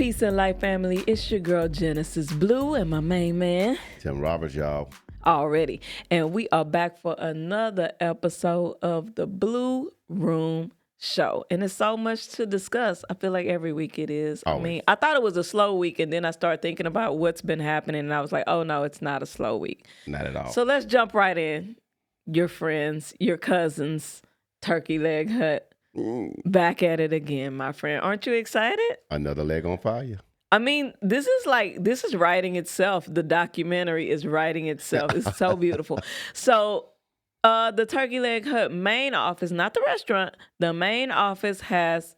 Peace and life, family. It's your girl Genesis Blue and my main man Tim Roberts, y'all. already. And we are back for another episode of the Blue Room Show. And it's so much to discuss. I feel like every week it is. Always. I mean, I thought it was a slow week, and then I started thinking about what's been happening, and I was like, oh no, it's not a slow week. Not at all. So let's jump right in. Your friends, your cousins, Turkey Leg Hut. Back at it again, my friend. Aren't you excited? Another leg on fire. I mean, this is writing itself. The documentary is writing itself. It's so beautiful. So the Turkey Leg Hut main office, not the restaurant, the main office has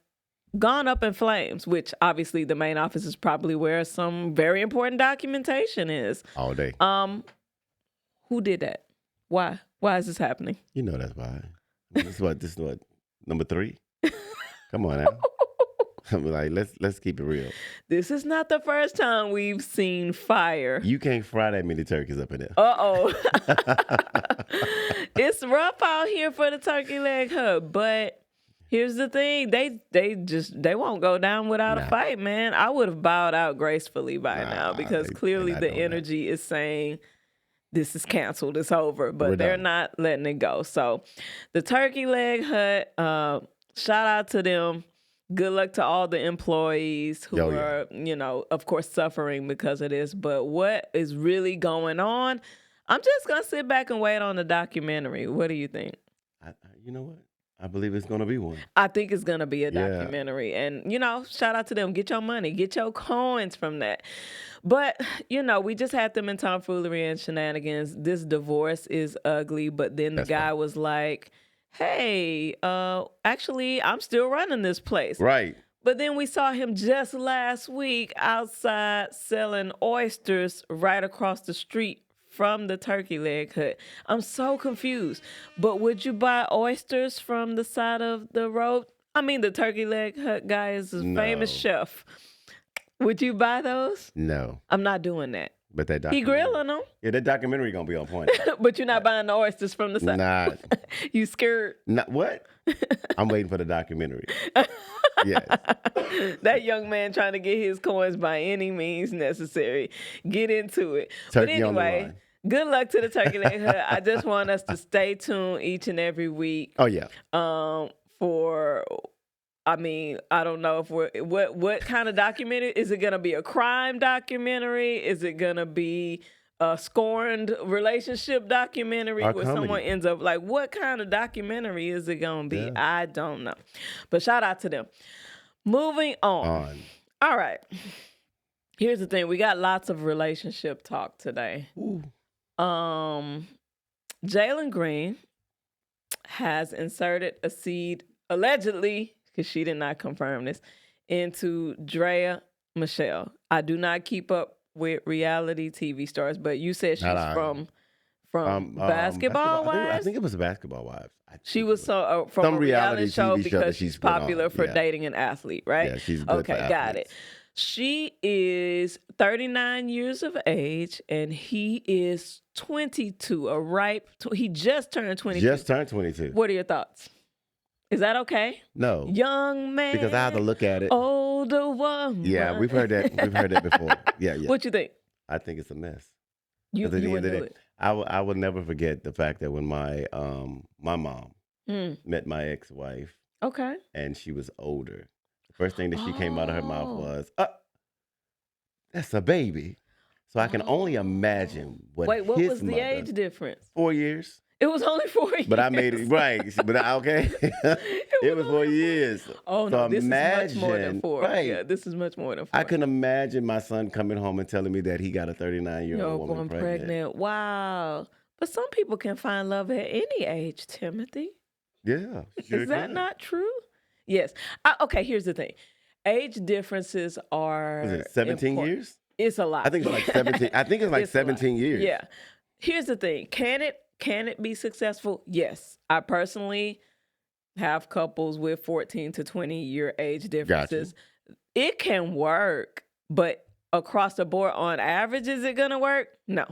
gone up in flames, which obviously the main office is probably where some very important documentation is. All day. Who did that? Why? Why is this happening? You know that's why. This is what number 3? Come on now. I'm like, let's keep it real. This is not the first time we've seen fire. You can't fry that many turkeys up in there. Uh-oh. It's rough out here for the Turkey Leg Hut, but here's the thing. They won't go down without a fight, man. I would have bowed out gracefully by now because clearly the energy is saying this is canceled, it's over, but they're not letting it go. So the Turkey Leg Hut, shout out to them. Good luck to all the employees who are, of course, suffering because of this. But what is really going on? I'm just going to sit back and wait on the documentary. What do you think? You know what? I believe it's going to be one. I think it's going to be a documentary. And, shout out to them. Get your money. Get your coins from that. But, we just had them in tomfoolery and shenanigans. This divorce is ugly. But then the guy was like, hey, actually, I'm still running this place. Right. But then we saw him just last week outside selling oysters right across the street from the Turkey Leg Hut. I'm so confused. But would you buy oysters from the side of the road? I mean, the Turkey Leg Hut guy is a famous chef. Would you buy those? No. I'm not doing that. But that He grilling them. Yeah, that documentary gonna be on point. But you're not buying the oysters from the side. Nah. You scared? Not what? I'm waiting for the documentary. Yes. That young man trying to get his coins by any means necessary. Get into it. Turkey but on the anyway, line. good luck to the Turkey Leg Hut. I just want us to stay tuned each and every week. Oh yeah. I don't know if what kind of documentary. Is it gonna be a crime documentary? Is it gonna be a scorned relationship documentary where someone ends up like, what kind of documentary is it gonna be? Yeah. I don't know. But shout out to them. Moving on. All right. Here's the thing. We got lots of relationship talk today. Ooh. Jalen Green has inserted a seed, allegedly, because she did not confirm this, into Drea Michelle. I do not keep up with reality TV stars, but you said she's from Basketball Wives? I think it was Basketball Wives. She was from some a reality show TV because she's popular for dating an athlete, right? Yeah, she's good for got it. She is 39 years of age, and he is 22, he just turned 22. Just turned 22. What are your thoughts? Is that okay? No. Young man. Because I have to look at it. Older woman. Yeah, we've heard that. We've heard that before. Yeah. What you think? I think it's a mess. You wouldn't do it. I will never forget the fact that when my mom met my ex-wife. Okay. And she was older. The first thing that she came out of her mouth was, that's a baby. So I can only imagine what was the age difference? 4 years. It was only 4 years. But I made it right. But okay. It was 4 years. Oh, no, this is much more than 4. Right. Yeah, this is much more than 4. I can imagine my son coming home and telling me that he got a 39-year-old woman pregnant. Wow. But some people can find love at any age, Timothy. Yeah. Sure is that not true? Yes. Okay, here's the thing. Age differences are... Was it 17 years? It's a lot. I think it's like 17. I think it's like 17 years. Yeah. Here's the thing. Can it be successful? Yes. I personally have couples with 14 to 20 year age differences. Gotcha. It can work, but across the board on average, is it going to work? No.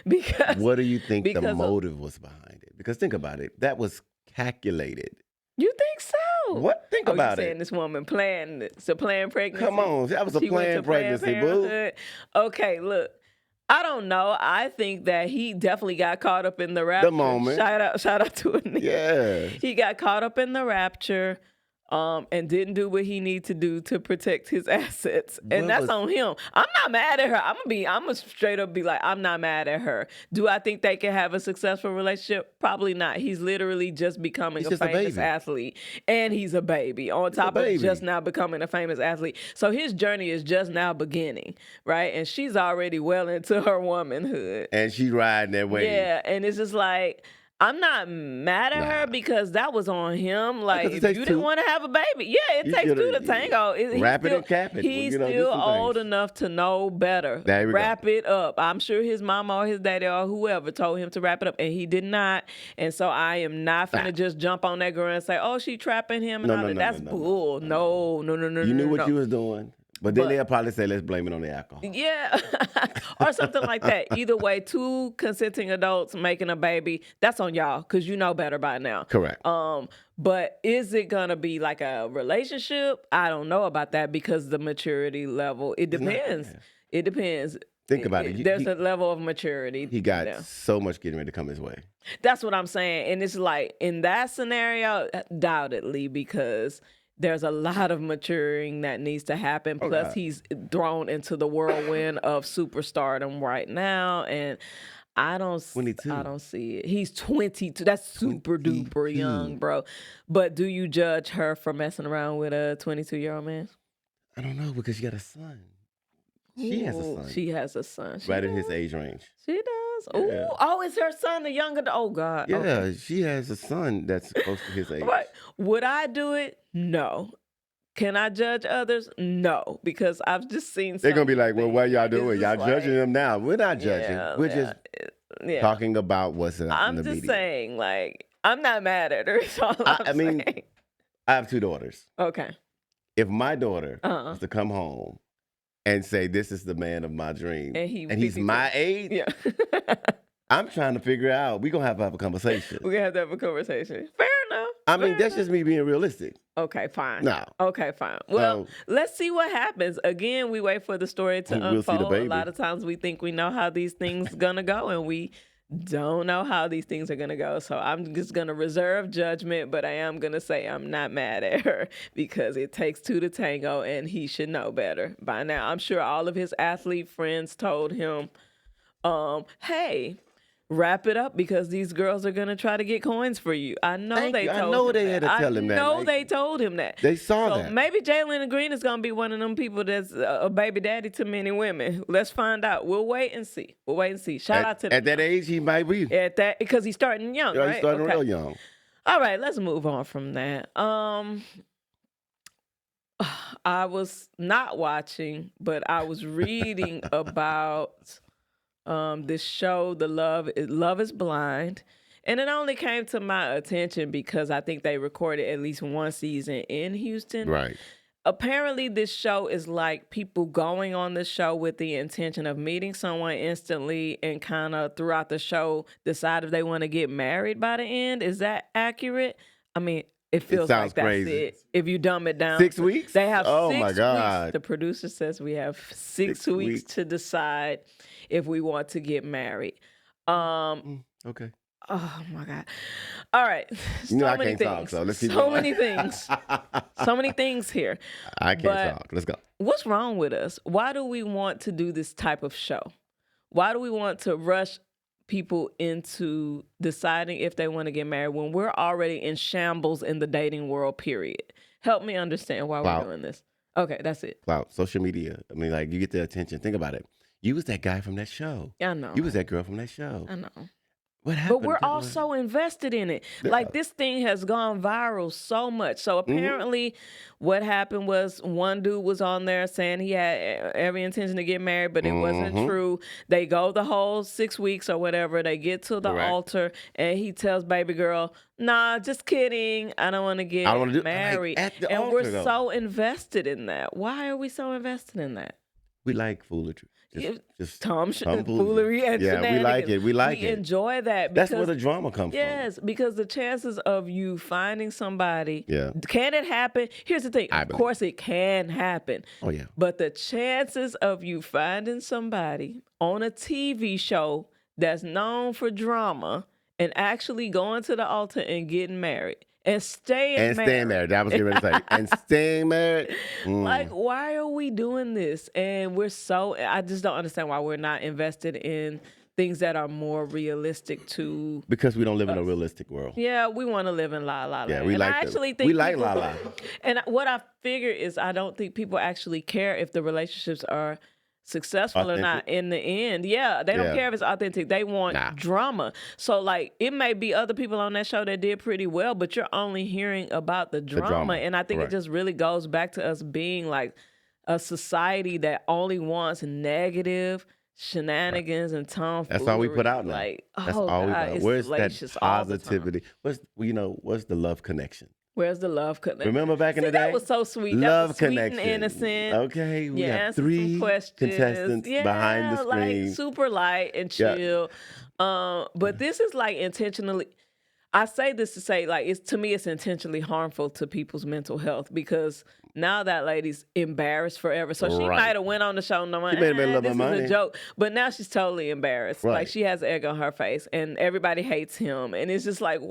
Because what do you think the motive was behind it? Because think about it. That was calculated. You think so? What? Think You about saying it. this woman planned it. It's a planned pregnancy. Come on, that was a She went planned to Planned pregnancy, boo. Parenthood. Okay, look. I don't know. I think that he definitely got caught up in the rapture. The moment. Shout out to a nigga. Yeah. He got caught up in the rapture. And didn't do what he needed to do to protect his assets. And that's on him. I'm not mad at her. I'm gonna straight up be like, I'm not mad at her. Do I think they can have a successful relationship? Probably not. He's literally just becoming a famous athlete. And he's a baby. On top of just now becoming a famous athlete. So his journey is just now beginning, right? And she's already well into her womanhood. And she's riding that wave. Yeah, and it's just like, I'm not mad at her because that was on him. Like, if you didn't want to have a baby, yeah, it takes two to tango. Wrap it and cap it. He's still old enough to know better. Wrap it up. I'm sure his mama or his daddy or whoever told him to wrap it up, and he did not. And so I am not finna just jump on that girl and say, oh, she trapping him and all that. That's bull. No. You knew what you was doing. But then they'll probably say, let's blame it on the alcohol. Yeah. Or something like that. Either way, two consenting adults making a baby, that's on y'all because you know better by now. Correct. But is it going to be like a relationship? I don't know about that because the maturity level, it depends. It depends. Think about it. There's a level of maturity. He got so much getting ready to come his way. That's what I'm saying. And it's like, in that scenario, doubtedly, because there's a lot of maturing that needs to happen. Plus, he's thrown into the whirlwind of superstardom right now, and I don't see it. He's 22. That's super duper young, bro. But do you judge her for messing around with a 22-year-old man? I don't know because she got a son. She has a son. She has a son. Right in his age range. She does. Yeah. Oh, it's her son, the younger. Oh, God. Yeah, okay. She has a son that's close to his age. Right. Would I do it? No. Can I judge others? No, because I've just seen. They're gonna be like, "Well, what y'all doing? Y'all judging them now? We're not judging. We're just talking about what's in the media." I'm just saying, like, I'm not mad at her. That's all I mean, I have two daughters. Okay. If my daughter was to come home and say, "This is the man of my dream," and he's my age, yeah. I'm trying to figure out. We're gonna have to have a conversation. We're gonna have to have a conversation. Fair enough. I mean, that's just me being realistic. Okay, fine. No. Okay, fine. Well, let's see what happens. Again, we wait for the story to unfold. A lot of times we think we know how these things gonna go, and we don't know how these things are gonna go. So I'm just gonna reserve judgment, but I am gonna say I'm not mad at her because it takes two to tango, and he should know better by now. I'm sure all of his athlete friends told him, hey, wrap it up because these girls are going to try to get coins for you. I know they told him that. I know they had to tell him that. I know they told him that. They saw that. Maybe Jalen Green is going to be one of them people that's a baby daddy to many women. Let's find out. We'll wait and see. Shout out to them. At that age, he might be. At that, because he's starting young, right? He's starting real young. All right, let's move on from that. I was not watching, but I was reading about this show, Love is Blind. And it only came to my attention because I think they recorded at least one season in Houston. Right. Apparently, this show is like people going on the show with the intention of meeting someone instantly and kind of throughout the show decide if they want to get married by the end. Is that accurate? I mean, it feels like that's crazy. It. If you dumb it down. 6 weeks? They have 6 my God. weeks. The producer says we have 6 weeks to decide if we want to get married. Okay. Oh my God. All right. I can't talk, so let's keep going. Many things. So many things here. I can't talk. Let's go. What's wrong with us? Why do we want to do this type of show? Why do we want to rush people into deciding if they want to get married when we're already in shambles in the dating world, period? Help me understand why we're doing this. Okay, that's it. Clout, social media. I mean, like, you get the attention. Think about it. You was that guy from that show. I know. You was that girl from that show. I know. What happened? But we're all so invested in it. Yeah. Like, this thing has gone viral so much. So apparently what happened was one dude was on there saying he had every intention to get married, but it wasn't true. They go the whole 6 weeks or whatever. They get to the altar and he tells baby girl, nah, just kidding. I don't want to get married. Like, and we're so invested in that. Why are we so invested in that? We like foolery. Just tomfoolery and yeah, we like it. We like it. Enjoy that. That's where the drama comes from. Yes, because the chances of you finding somebody, yeah, can it happen? Here's the thing. Of course, it can happen. Oh yeah. But the chances of you finding somebody on a TV show that's known for drama and actually going to the altar and getting married. And staying married. That was what I was going to say. And staying married. Like, why are we doing this? And I just don't understand why we're not invested in things that are more realistic to. Because we don't live in a realistic world. Yeah, we want to live in la la land. Yeah, we like la la. And what I figure is I don't think people actually care if the relationships are successful authentic. Or not in the end. Yeah, they don't care if it's authentic. They want drama. So like it may be other people on that show that did pretty well, but you're only hearing about the drama. And I think it just really goes back to us being like a society that only wants negative shenanigans and tomfoolery. That's all we put out now. Like, that's all we put out. Where's that positivity? What's the love connection? Where's the love connection? Remember back in the day? That was so sweet. Love that was connection. Sweet and innocent. Okay, we have 3 contestants behind the screen. Like super light and chill. But this is like intentionally. I say this to say, like, to me, it's intentionally harmful to people's mental health because now that lady's embarrassed forever. So she might have went on the show knowing this is a joke, but now she's totally embarrassed. Right. Like she has egg on her face, and everybody hates him. And it's just like,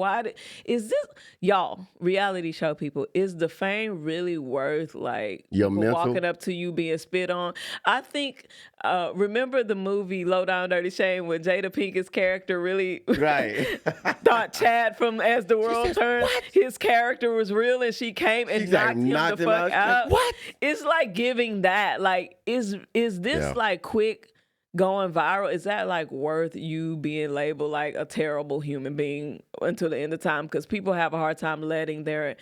is this y'all reality show people? Is the fame really worth like walking up to you being spit on? I think. Remember the movie Low Down Dirty Shame when Jada Pinkett's character really thought Chad from As the World Turned, his character was real and she came and knocked him the fuck out. What? It's like giving that. Like, is this like quick going viral? Is that like worth you being labeled like a terrible human being until the end of time? Because people have a hard time letting their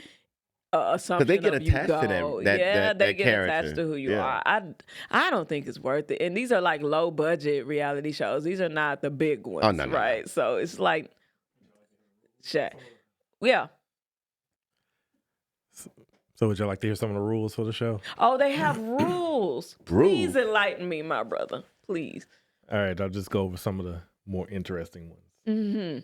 assumption they get of attached you go. to them. They get character. attached to who you are. I don't think it's worth it. And these are like low budget reality shows. These are not the big ones, right? No. So it's like, yeah. So would you like to hear some of the rules for the show? Oh, they have rules. Please enlighten me, my brother. Please. All right, I'll just go over some of the more interesting ones. Mm-hmm.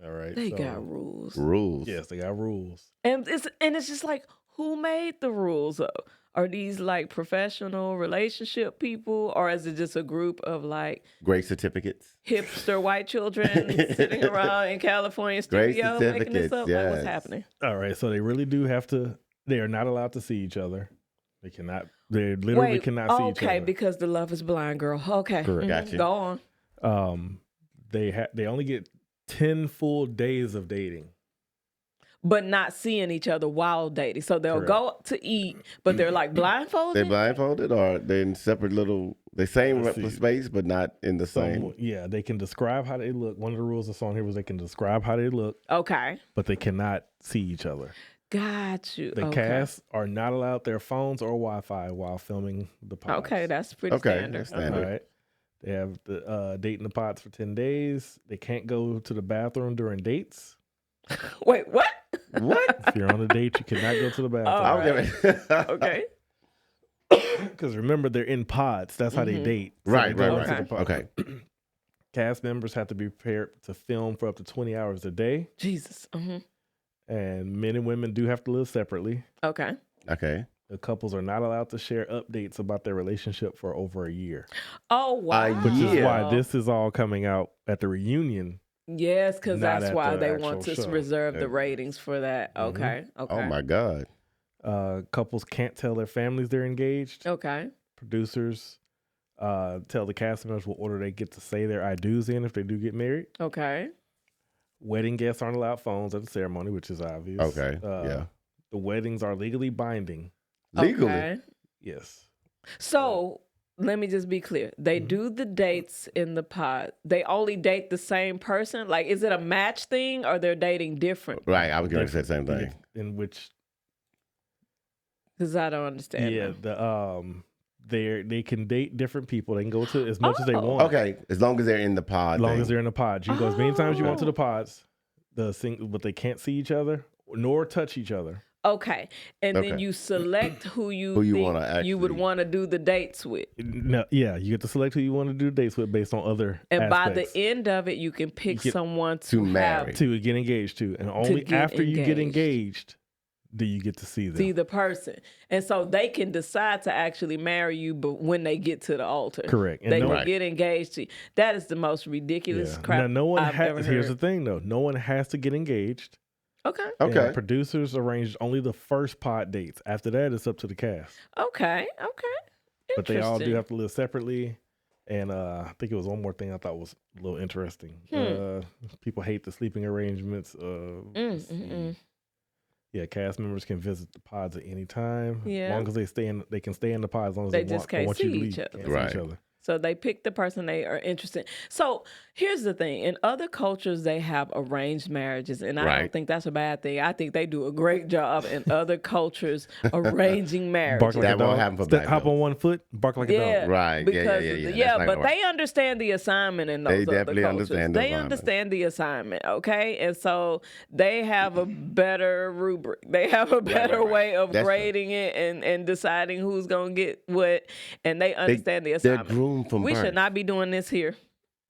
All right. They got rules. Rules. Yes, they got rules. And it's just like, who made the rules though? Are these like professional relationship people, or is it just a group of like great certificates, hipster white children sitting around in California studio making this up? Like, what's happening? All right, so they really do have to. They are not allowed to see each other. They cannot. They literally cannot see each other. Okay, because the love is blind, girl. Okay, correct. Gotcha. Go on. They only get 10 full days of dating. But not seeing each other while dating. So they'll go to eat, but they're like blindfolded? They're blindfolded or they're in separate the same space, but not in the same. Yeah, they can describe how they look. One of the rules that's on here was they can describe how they look. Okay. But they cannot see each other. Got you. The cast are not allowed their phones or Wi-Fi while filming the pods. Okay, that's pretty standard. That's standard. All right. They have the date in the pods for 10 days. They can't go to the bathroom during dates. Wait, what? What? If you're on a date, you cannot go to the bathroom. Right. Okay. Because remember, they're in pods. That's how they date. So right. Okay. Cast members have to be prepared to film for up to 20 hours a day. Jesus. And men and women do have to live separately. Okay. The couples are not allowed to share updates about their relationship for over a year. Oh, wow. Which is why this is all coming out at the reunion. Yes, because that's why they want to reserve the ratings for that. Okay. Oh, my God. Couples can't tell their families they're engaged. Okay. Producers tell the cast members what order they get to say their I do's in if they do get married. Okay. Wedding guests aren't allowed phones at the ceremony, which is obvious. Okay. The weddings are legally binding. Legally? Okay. Yes. So let me just be clear. They do the dates in the pod. They only date the same person? Like, is it a match thing or they're dating different? Right. I was going to say the same thing. In which... Because I don't understand. Yeah. They can date different people. They can go to as much as they want. Okay. As long as they're in the pod. As long as they're in the pod. You can go as many times as you want to the pods. But they can't see each other nor touch each other. Okay. And then Okay. you select who you Who you think wanna you would actually- want to do the dates with. No, yeah, you get to select who you want to do dates with based on other And by aspects. the end of it, you can pick get someone to to marry. have to get engaged to, and only get after you get engaged. engaged do you get to see them. see the person. And so they can decide to actually marry you, but when they get to the altar. Correct. And They no- can Right. get engaged to you. That is the most ridiculous Yeah. crap Now, no one I've ever here's the heard. thing though, no one has to get engaged. Okay. Okay. And producers arranged only the first pod dates. After that, it's up to the cast. Okay. But they all do Interesting. have to live separately. And I think it was one more thing I thought was a little interesting. People hate the sleeping arrangements. Let's see. Yeah, cast members can visit the pods at any time. Yeah. As long as they can stay in the pod as long as They they just want, can't want you to see leave. each other. Can't see Right. each other. So they pick the person they are interested in. So here's the thing. In other cultures, they have arranged marriages. And I don't Right. think that's a bad thing. I think they do a great job in other cultures arranging marriages. Bark like That a dog. won't happen for black Hop people. on one foot, bark like a Yeah, dog. Right. Because Yeah. yeah, That's not but gonna work. they understand the assignment in those They other definitely cultures. understand the They assignment. understand the assignment, okay? And so they have a better rubric. They have a better right. way of That's true. grading it and deciding who's gonna get what. And they understand the They're assignment. groomed from We birth. should not be doing this here.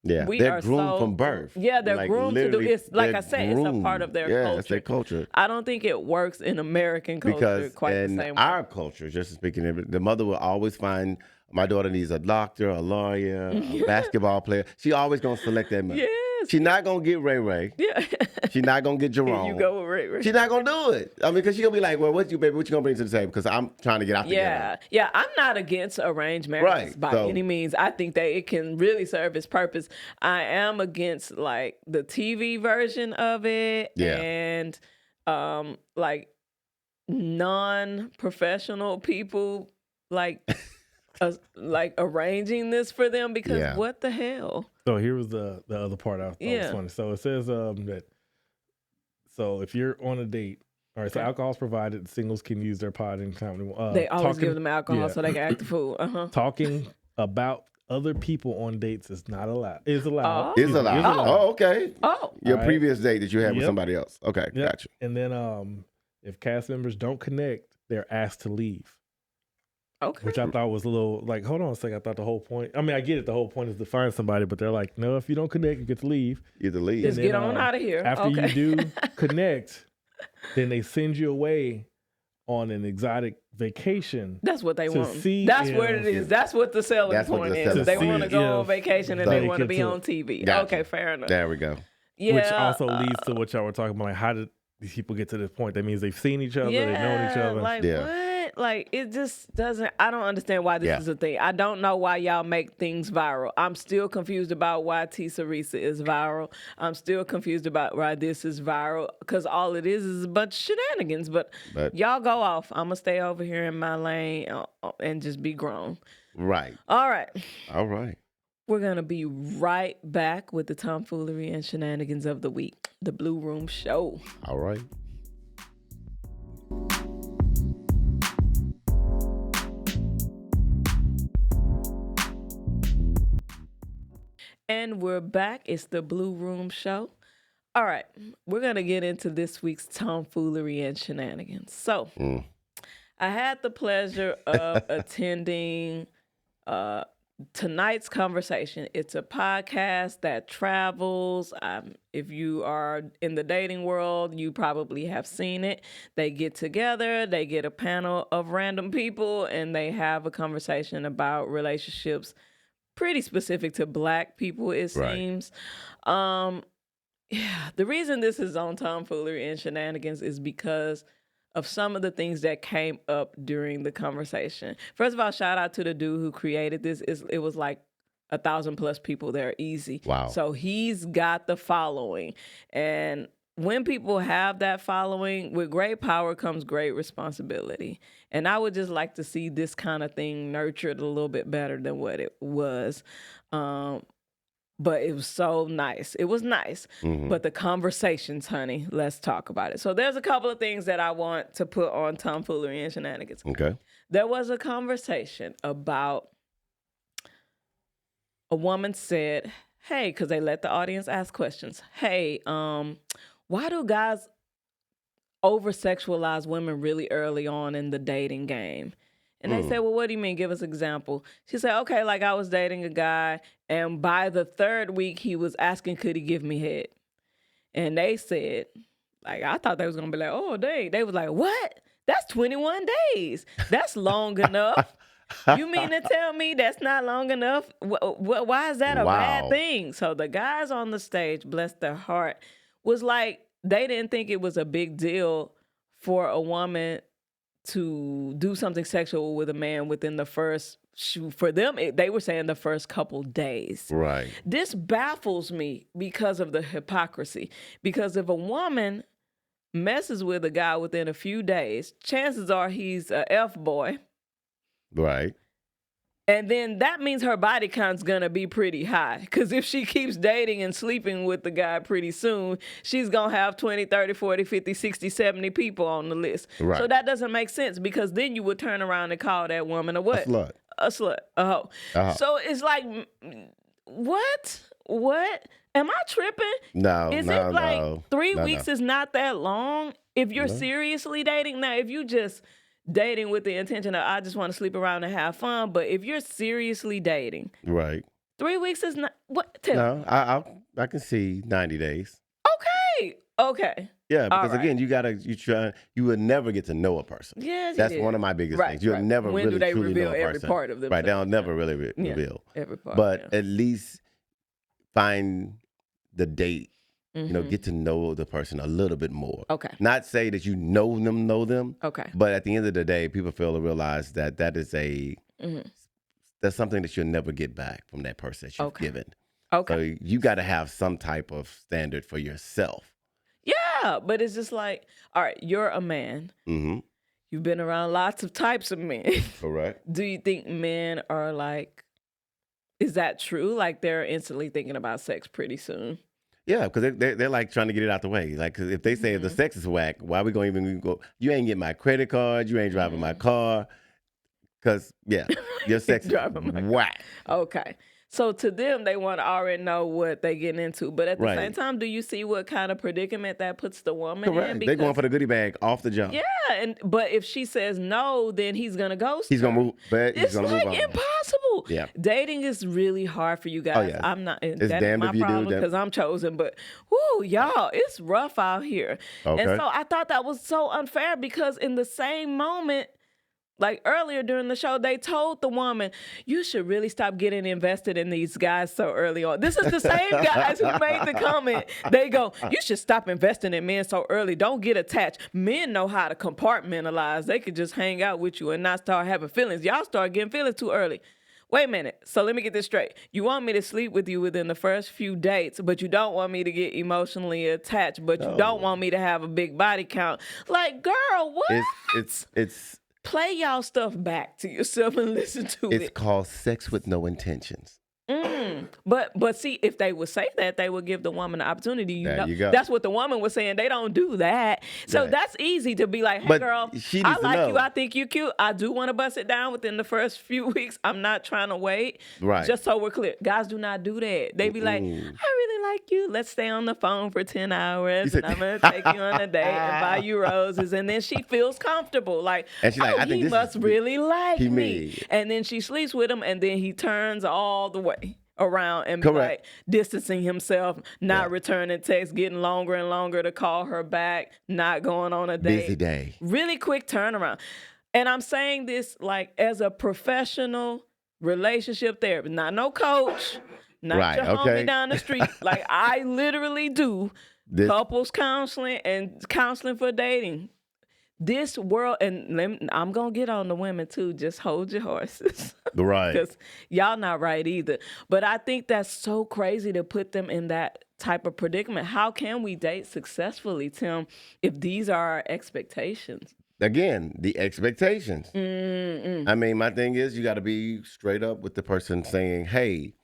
Yeah, we they're are groomed so- from birth. Yeah, they're Like, groomed to do. literally, It's like I they're said, it's a part groomed. of their Yeah, culture. it's their culture. I don't think it works in American culture Because quite the in same way. our culture, just speaking of it, the mother will always find my daughter needs a doctor, a lawyer, a basketball player. She always gonna select that man. Yes. She's not gonna get Ray Ray. Yeah. She's not gonna get Jerome. You go with Ray Ray. She's not gonna do it. I mean, because she gonna be like, well, what you gonna bring to the table? Because I'm trying to get out together. Yeah, I'm not against arranged marriages Right, by so- any means. I think that it can really serve its purpose. I am against like the TV version of it Yeah. and like non-professional people like arranging this for them because Yeah. what the hell? So here was the other part I thought was Yeah. funny. So it says that so if you're on a date, all right, so alcohol's provided, singles can use their pod anytime they want. They always talking- give them alcohol yeah. so they can act the fool. Talking about other people on dates is not allowed. Is allowed. Oh. It's allowed. Oh, okay. Oh, Your All right. previous date that you had with Yep. somebody else. Okay, Yep. gotcha. And then if cast members don't connect, they're asked to leave. okay. Which I thought was a little like, hold on a second. I thought the whole point. I mean, I get it. The whole point is to find somebody, but they're like, no, if you don't connect, you get to leave. Either leave. Just And then, get on out of here. After Okay. you do connect, then they send you away on an exotic vacation. That's what they to want. see That's if- what it is. That's what the selling That's what point the is. selling They point want to is. go on If vacation and they they want to get be to- on TV. Gotcha. Okay, fair enough. There we go. Yeah, Which also leads to what y'all were talking about. Like, how did these people get to this point? That means they've seen each other, they've known each other. Like Yeah. what? Like it just doesn't. I don't understand why this Yeah. is a thing. I don't know why y'all make things viral. I'm still confused about why Tisa Risa is viral. I'm still confused about why this is viral because all it is a bunch of shenanigans. But y'all go off. I'm gonna stay over here in my lane and just be grown. Right. All right. All right. We're going to be right back with the tomfoolery and shenanigans of the week, the Blue Room Show. All right. And we're back. It's the Blue Room Show. All right. We're going to get into this week's tomfoolery and shenanigans. So, I had the pleasure of attending tonight's conversation. It's a podcast that travels. If you are in the dating world, you probably have seen it. They get together, they get a panel of random people, and they have a conversation about relationships pretty specific to Black people, it Right. seems. Yeah, the reason this is on tomfoolery and shenanigans is because of some of the things that came up during the conversation. First of all, shout out to the dude who created this. It was like 1,000+ people there, easy. Wow. So he's got the following. And when people have that following, with great power comes great responsibility. And I would just like to see this kind of thing nurtured a little bit better than what it was. But it was so nice. It was nice. Mhm. But the conversations, honey, let's talk about it. So there's a couple of things that I want to put on tomfoolery and shenanigans. Okay. There was a conversation about a woman said, hey, because they let the audience ask questions. Hey, why do guys over sexualize women really early on in the dating game. And they said, well, what do you mean? Give us an example. She said, okay, like I was dating a guy, and by the third week, he was asking, could he give me head? And they said, like, I thought they was going to be like, oh, dang. They was like, what? That's 21 days. That's long enough. You mean to tell me that's not long enough? Why is that a bad thing? So the guys on the stage, bless their heart, was like, they didn't think it was a big deal for a woman to do something sexual with a man within the first, for them, they were saying the first couple days. Right. This baffles me because of the hypocrisy. Because if a woman messes with a guy within a few days, chances are he's a F-boy. Right. And then that means her body count's going to be pretty high. Because if she keeps dating and sleeping with the guy pretty soon, she's going to have 20, 30, 40, 50, 60, 70 people on the list. Right. So that doesn't make sense because then you would turn around and call that woman a what? A slut. A slut. A hoe. So it's like, what? Am I tripping? No, Is no, it like no. 3 weeks is not that long? If you're seriously dating, now if you just dating with the intention of I just want to sleep around and have fun, but if you're seriously dating, right, 3 weeks is not what? Tell me. I can see 90 days. Okay. Yeah, because again, you would never get to know a person. Yes, that's one of my biggest things. You'll never when really do they truly reveal know a every person. part of themselves? Right, they'll never really reveal every part. But at least find the date. Get to know the person a little bit more. Okay. Not say that you know them. Okay. But at the end of the day, people fail to realize that is that's something that you'll never get back from that person that you've given. Okay. So you got to have some type of standard for yourself. Yeah, but it's just like, all right, you're a man. Mm-hmm. You've been around lots of types of men. Correct. Do you think men are like, is that true? Like they're instantly thinking about sex pretty soon? Yeah, because they're like trying to get it out the way. Like, 'cause if they say the sex is whack, why are we going to even go? You ain't getting my credit card. You ain't driving my car. Because, your sex is whack. Okay. So to them, they want to already know what they getting into. But at the same time, do you see what kind of predicament that puts the woman in? They're going for the goodie bag off the jump. Yeah, but if she says no, then he's going to ghost He's going to move. But it's he's going to move on. It's like impossible. Yeah. Dating is really hard for you guys. Oh, yeah. I'm not. It's that's damned my if you do, problem because I'm chosen. But, whoo, y'all, it's rough out here. Okay. And so I thought that was so unfair because in the same moment, like earlier during the show, they told the woman, you should really stop getting invested in these guys so early on. This is the same guys who made the comment. They go, you should stop investing in men so early. Don't get attached. Men know how to compartmentalize. They could just hang out with you and not start having feelings. Y'all start getting feelings too early. Wait a minute. So let me get this straight. You want me to sleep with you within the first few dates, but you don't want me to get emotionally attached, but you don't want me to have a big body count. Like, girl, what? It's play y'all stuff back to yourself and listen to it. It's called sex with no intentions. But see, if they would say that, they would give the woman the opportunity. You go. That's what the woman was saying. They don't do that. So that's easy to be like, hey, but girl, I like you. I think you cute. I do want to bust it down within the first few weeks. I'm not trying to wait. Right. Just so we're clear. Guys do not do that. They be like, I really like you. Let's stay on the phone for 10 hours and I'm going to take you on a date and buy you roses. And then she feels comfortable. Like, and she's like, I think he must really like me. And then she sleeps with him and then he turns all the way around and be like distancing himself, not returning texts, getting longer and longer to call her back, not going on a date. Busy day. Really quick turnaround. And I'm saying this like as a professional relationship therapist, not no coach, not your homie down the street. Like I literally do couples counseling and counseling for dating. This world, and I'm going to get on the women too, just hold your horses. Right. Because y'all not right either. But I think that's so crazy to put them in that type of predicament. How can we date successfully, Tim, if these are our expectations? Again, the expectations. I mean, my thing is you got to be straight up with the person saying, hey,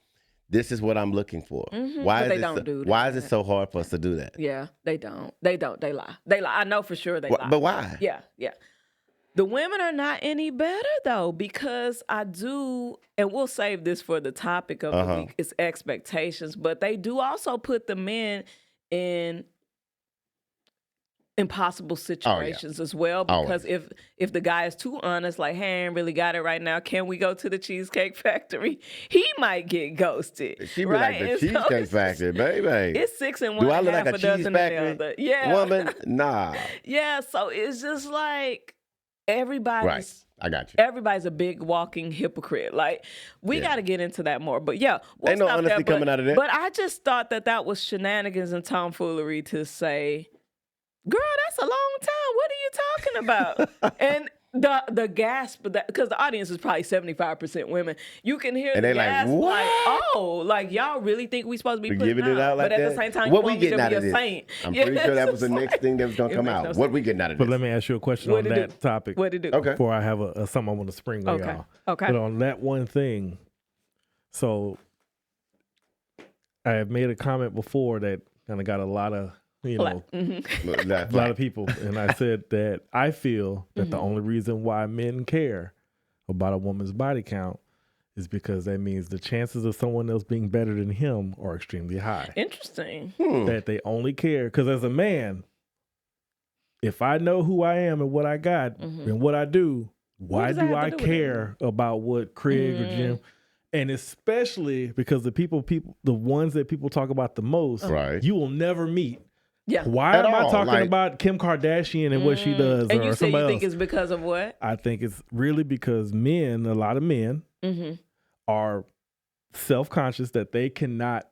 this is what I'm looking for. Why is it so hard for us to do that? Yeah, they don't. They lie. I know for sure they lie. But why? Yeah. The women are not any better, though, because I do, and we'll save this for the topic of the week, is expectations, but they do also put the men in impossible situations as well, because if the guy is too honest, like, hey, I ain't really got it right now, can we go to the Cheesecake Factory, he might get ghosted. She be like, the Cheesecake Factory, baby. It's 6 and 1 and half a dozen in the other. Yeah. Woman, nah. Yeah, so it's just like everybody's right. I got you. Everybody's a big walking hypocrite. Like, we got to get into that more. But yeah, ain't no honesty coming out of that. But I just thought that was shenanigans and tomfoolery to say, girl, that's a long time. What are you talking about? And the gasp, because the audience is probably 75% women. You can hear and the gasp, like, oh, like, y'all really think we supposed to be putting giving it out like but that? At the same time, what you want we getting me to out be of a this? saint. I'm pretty sure that was the next thing that was going to come out. What we getting out of this? But let me ask you a question on that topic. What did it do? Okay. Before I have something I want to sprinkle y'all. Okay. But on that one thing, so I have made a comment before that kind of got a lot of, a lot of people. And I said that I feel that the only reason why men care about a woman's body count is because that means the chances of someone else being better than him are extremely high. Interesting. That they only care. Because as a man, if I know who I am and what I got and what I do, why do I care about what Craig or Jim? And especially because the ones that people talk about the most, you will never meet. Yeah. Why am I talking about Kim Kardashian and what she does? And you say you think it's because of what? I think it's really because a lot of men are self-conscious that they cannot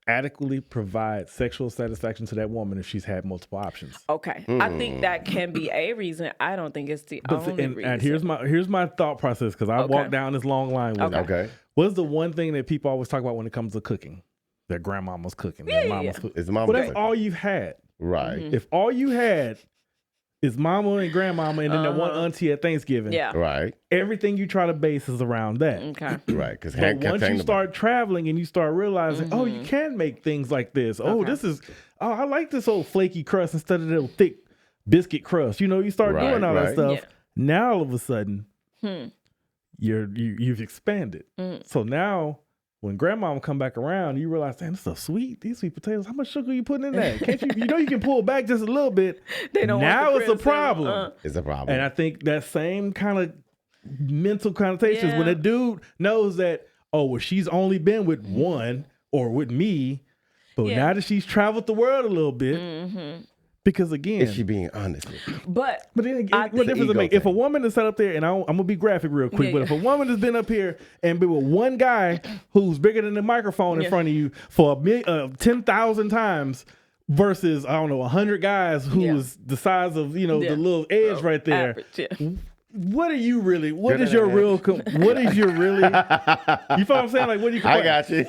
adequately provide sexual satisfaction to that woman if she's had multiple options. Okay. I think that can be a reason. I don't think it's the only reason. And here's my thought process, because I walked down this long line with it. Okay. What's the one thing that people always talk about when it comes to cooking? Their grandmama's cooking. Their mama's cooking. It's mama. Well, that's all you've had. Right. If all you had is mama and grandmama and then that one auntie at Thanksgiving. Yeah. Right. Everything you try to base is around that. Okay. Right. Because once you start traveling and you start realizing, oh, you can make things like this. Oh, I like this old flaky crust instead of the thick biscuit crust. You start doing all that stuff. Yeah. Now all of a sudden, you've expanded. So now, when grandmama come back around, you realize, damn, this is so sweet. These sweet potatoes, how much sugar are you putting in that? Can't you? You can pull back just a little bit. Now it's a problem. It's a problem. And I think that same kind of mental connotations when a dude knows that, oh, well, she's only been with one or with me, but now that she's traveled the world a little bit. Because again, is she being honest with you? But then again, what difference does it make? If a woman is set up there, and I'm gonna be graphic real quick, but if a woman has been up here and been with one guy who's bigger than the microphone in front of you for 10,000 times versus 100 guys who's the size of the little edge right there. Average, what are you really? What is your real? What is your really? You feel what I'm saying? Like, what do you? I got you.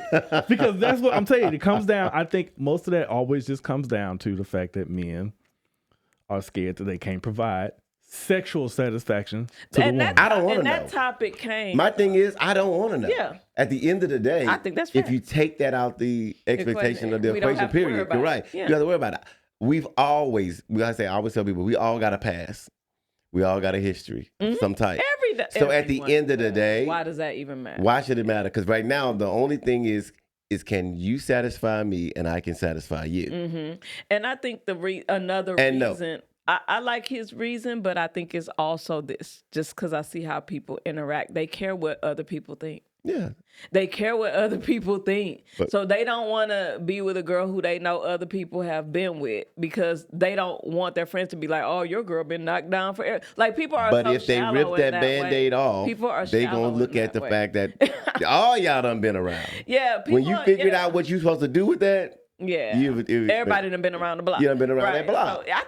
Because that's what I'm telling you. It comes down. I think most of that always just comes down to the fact that men are scared that they can't provide sexual satisfaction to the woman. I don't want to know. That topic came. My thing is, I don't want to know. Yeah. At the end of the day, I think that's fair. If you take that out the expectation of the equation, period, you're right. Yeah. You have to worry about it. I always tell people, we all got a past. We all got a history of some type. So at the end of the day, why does that even matter? Why should it matter? Because right now, the only thing is can you satisfy me and I can satisfy you? And I think another reason, I like his reason, but I think it's also this, just because I see how people interact. They care what other people think. Yeah. They care what other people think. So they don't want to be with a girl who they know other people have been with, because they don't want their friends to be like, oh, your girl been knocked down for air. Like, people are But if they rip that Band-Aid off, they going to look at the fact that all y'all done been around. Yeah. When you figured out what you supposed to do with that, everybody done been around the block. You done been around that block. So I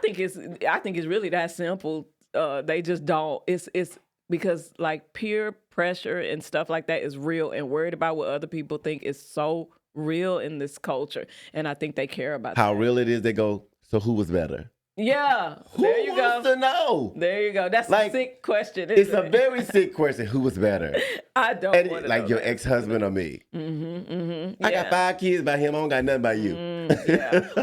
think it's really that simple. They just don't. It's because like peer pressure and stuff like that is real, and worried about what other people think is so real in this culture. And I think they care about how real it is. They go, so who was better? Yeah. There you go. Who wants to know? There you go. That's a sick question. It's a very sick question. Who was better? I don't want to know your ex-husband or me. I got 5 kids by him. I don't got nothing by you.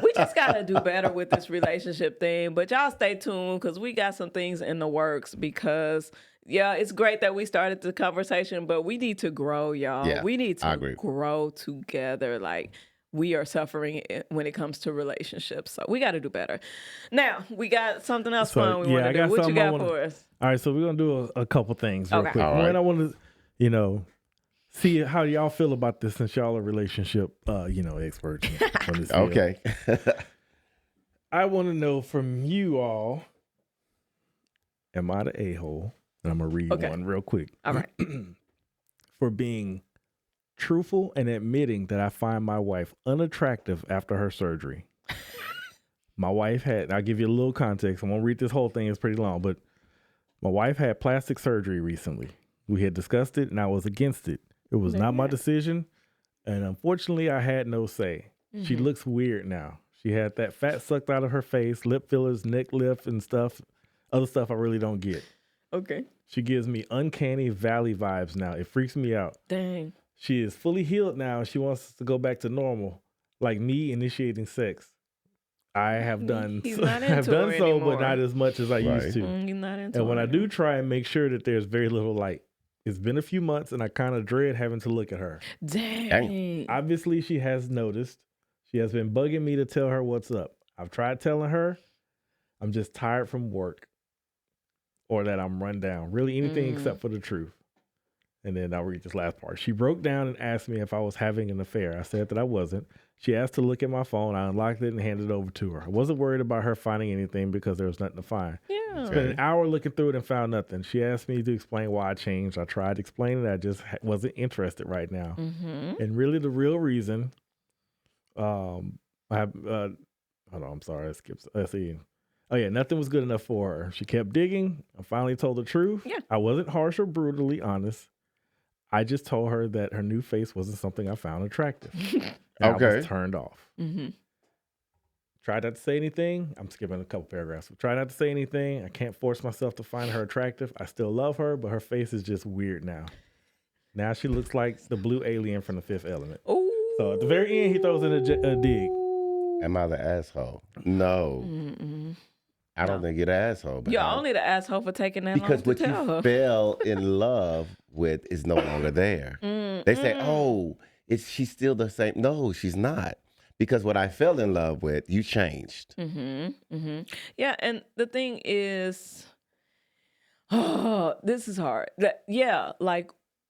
We just got to do better with this relationship thing. But y'all stay tuned, because we got some things in the works. Because it's great that we started the conversation, but we need to grow, y'all. Yeah, we need to grow together. Like, we are suffering when it comes to relationships. So we got to do better. Now, we got something else fun we want to do. What you got for us? All right, so we're going to do a couple things real quick. All right. One, I want to, see how y'all feel about this since y'all are relationship, experts. On this Okay. I want to know from you all, am I the a-hole? And I'm going to read one real quick. All right. For being truthful and admitting that I find my wife unattractive after her surgery. My wife I'll give you a little context. I won't read this whole thing. It's pretty long, but my wife had plastic surgery recently. We had discussed it and I was against it. It was not my decision. And unfortunately, I had no say. Mm-hmm. She looks weird now. She had that fat sucked out of her face, lip fillers, neck lift and stuff. Other stuff I really don't get. Okay. She gives me uncanny valley vibes now. It freaks me out. Dang. She is fully healed now. She wants to go back to normal, like me initiating sex. I have done so, but not as much as I used to. He's not into and when I do try and make sure that there's very little light, it's been a few months and I kind of dread having to look at her. Dang. Obviously, she has noticed. She has been bugging me to tell her what's up. I've tried telling her I'm just tired from work or that I'm run down. Really anything except for the truth. And then I'll read this last part. She broke down and asked me if I was having an affair. I said that I wasn't. She asked to look at my phone. I unlocked it and handed it over to her. I wasn't worried about her finding anything because there was nothing to find. Yeah. Spent an hour looking through it and found nothing. She asked me to explain why I changed. I tried explaining. I just wasn't interested right now. Mm-hmm. And really the real reason, hold on, I'm sorry. Let's see. Oh, yeah, nothing was good enough for her. She kept digging. I finally told the truth. Yeah. I wasn't harsh or brutally honest. I just told her that her new face wasn't something I found attractive. I was turned off. Mm-hmm. Tried not to say anything. I'm skipping a couple paragraphs. Try not to say anything. I can't force myself to find her attractive. I still love her, but her face is just weird now. Now she looks like the blue alien from The Fifth Element. Ooh. So at the very end, he throws in a dig. Am I the asshole? No. Mm-mm. I don't think you're the asshole. You're only the asshole for taking that long to tell her. Because what you fell in love with is no longer there. They say, oh, she's still the same. No, she's not. Because what I fell in love with, you changed. Mm-hmm. Mm-hmm. Yeah, and the thing is, this is hard.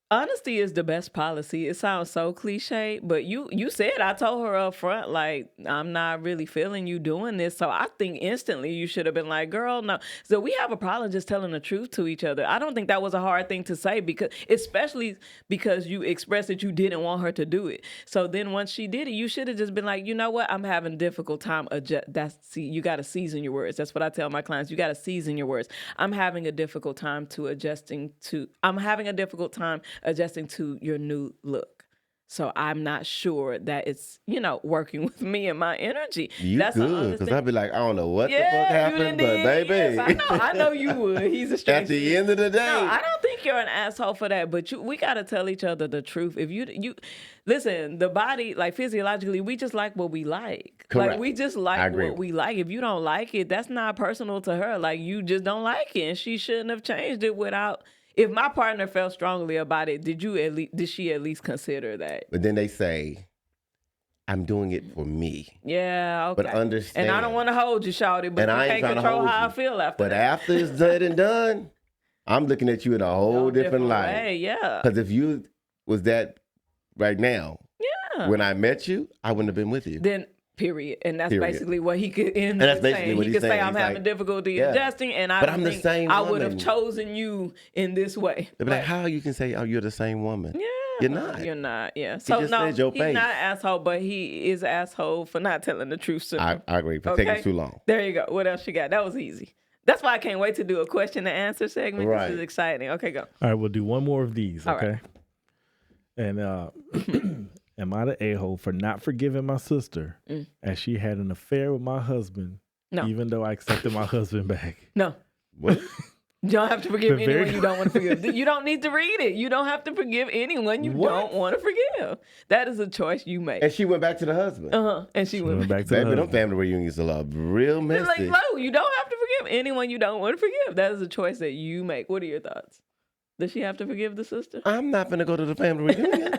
Honesty is the best policy. It sounds so cliche, but you said, I told her up front, like, I'm not really feeling you doing this. So I think instantly you should have been like, girl, no. So we have a problem just telling the truth to each other. I don't think that was a hard thing to say, especially because you expressed that you didn't want her to do it. So then once she did it, you should have just been like, you know what? I'm having a difficult time. You got to season your words. That's what I tell my clients. You got to season your words. I'm having a difficult time adjusting to your new look. So I'm not sure that it's, working with me and my energy. That's good, because I'd be like, I don't know what the fuck happened, but baby. Yes, I know you would. He's a straight At the end of the day. No, I don't think you're an asshole for that, but we got to tell each other the truth. If you listen, the body, like physiologically, we just like what we like. Correct. Like we just like what we like. If you don't like it, that's not personal to her. Like you just don't like it, and she shouldn't have changed it without. If my partner felt strongly about it, did she at least consider that? But then they say, I'm doing it for me. Yeah, okay. But understand. And I don't want to hold you, shawty, but you can't control how I feel after that. But after it's said and done, I'm looking at you in a whole different light. Way, yeah. Because if you was that right now, when I met you, I wouldn't have been with you. Then, period. And that's basically what he could end up saying. He could say, I'm having difficulty adjusting, and I'm the same woman. I would have chosen you in this way. They'd be like, how you can say, oh, you're the same woman? Yeah. You're not. You're not, yeah. So, he's not an asshole, but he is an asshole for not telling the truth sooner. I agree, for taking too long. There you go. What else you got? That was easy. That's why I can't wait to do a question and answer segment. Right. This is exciting. Okay, go. All right, we'll do one more of these, okay? Right. And am I the a-hole for not forgiving my sister as she had an affair with my husband, even though I accepted my husband back? No. What? You don't have to forgive anyone you don't want to forgive. You don't need to read it. You don't have to forgive anyone you don't want to forgive. That is a choice you make. And she went back to the husband. And she went back to the husband. Them family reunions are love real messy. It's like, no, you don't have to forgive anyone you don't want to forgive. That is a choice that you make. What are your thoughts? Does she have to forgive the sister? I'm not going to go to the family reunion.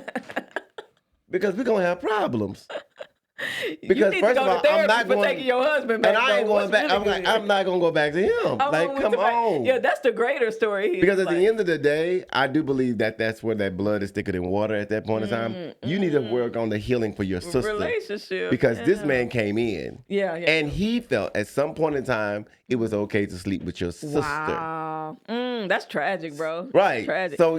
Because we're going to have problems. Because you need first to go of all, to I'm not therapy for going, taking your husband back. and I ain't going back. Really I'm not going to go back to him. Like, come on. Yeah, that's the greater story. Because at the end of the day, I do believe that that's where that blood is thicker than water at that point in time. You need to work on the healing for your sister. Relationship. Because this man came in. And he felt at some point in time it was okay to sleep with your sister. Wow. That's tragic, bro. Right. Tragic. So,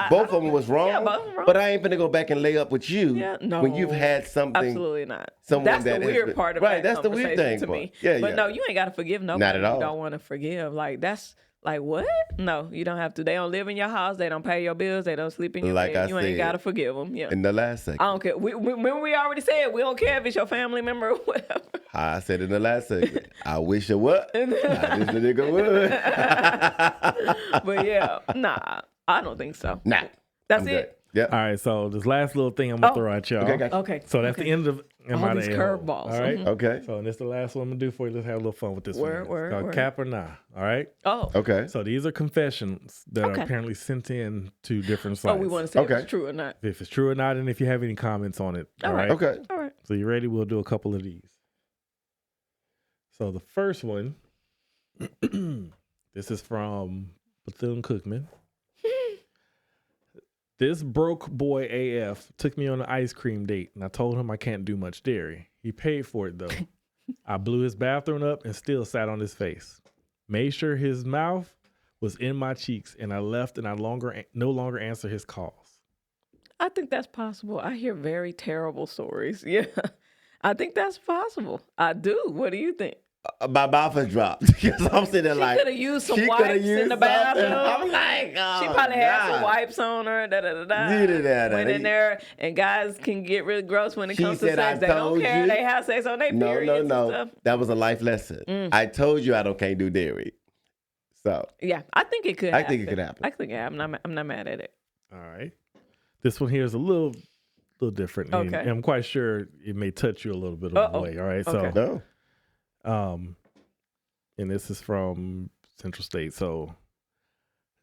both of them was wrong. Yeah, both of them wrong. But I ain't finna go back and lay up with you when you've had something. Absolutely not. Someone that's the weird part of right. That's the weird thing to me. Yeah, but no, you ain't got to forgive nobody. Not at all. You don't want to forgive. Like that's like what? No, you don't have to. They don't live in your house. They don't pay your bills. They don't sleep in your bed. You ain't got to forgive them. Yeah. In the last segment. I don't care. Remember we already said we don't care if it's your family member or whatever. I said in the last segment. I wish it would. I wish the nigga would. But yeah, nah, I don't think so. Nah. That's it. Yeah. All right. So this last little thing I'm gonna throw at y'all. Okay. Gotcha. Okay. So that's the end of all these curveballs. All right. Okay. So this is the last one I'm gonna do for you. Let's have a little fun with this word, one. It's called Cap or Nah. All right. Oh. Okay. So these are confessions that are apparently sent in to different sites. Oh, we want to say if it's true or not. If it's true or not, and if you have any comments on it. All right. Okay. All right. So you ready? We'll do a couple of these. So the first one, this is from Bethune-Cookman. This broke boy AF took me on an ice cream date, and I told him I can't do much dairy. He paid for it, though. I blew his bathroom up and still sat on his face. Made sure his mouth was in my cheeks, and I left, and I no longer answer his calls. I think that's possible. I hear very terrible stories. Yeah, I think that's possible. I do. What do you think? My mouth has dropped because I'm sitting there like she could have used some wipes in the bathroom. I'm like, oh, she probably had some wipes on her. Went in there, and guys can get really gross when it comes to sex. They don't care. They have sex on their periods. No. That was a life lesson. I told you can't do dairy. So yeah, I think it could. I think it could happen. I think I'm not mad at it. All right, this one here is a little different. Okay, and I'm quite sure it may touch you a little bit of the way. All right, so. And this is from Central State. So,